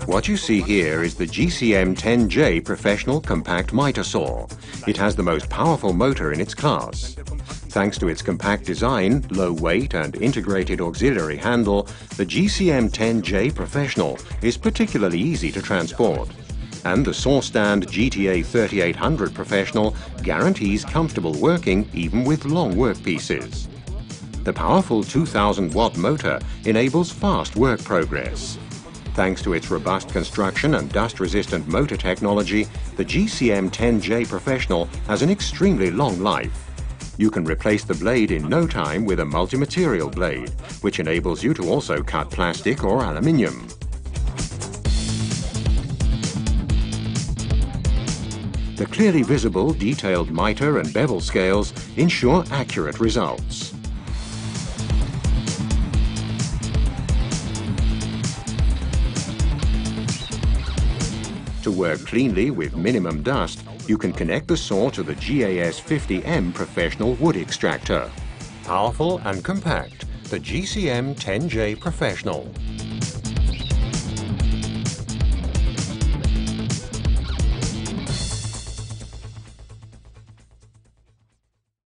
What you see here is the GCM 10J Professional Compact Mitre Saw. It has the most powerful motor in its class. Thanks to its compact design, low weight and integrated auxiliary handle, the GCM 10J Professional is particularly easy to transport. And the saw stand GTA 3800 Professional guarantees comfortable working even with long workpieces. The powerful 2000-watt motor enables fast work progress. Thanks to its robust construction and dust-resistant motor technology, the GCM 10J Professional has an extremely long life. You can replace the blade in no time with a multi-material blade, which enables you to also cut plastic or aluminium. The clearly visible, detailed mitre and bevel scales ensure accurate results. To work cleanly with minimum dust, you can connect the saw to the GAS 50M Professional Wood Extractor. Powerful and compact, the GCM 10J Professional.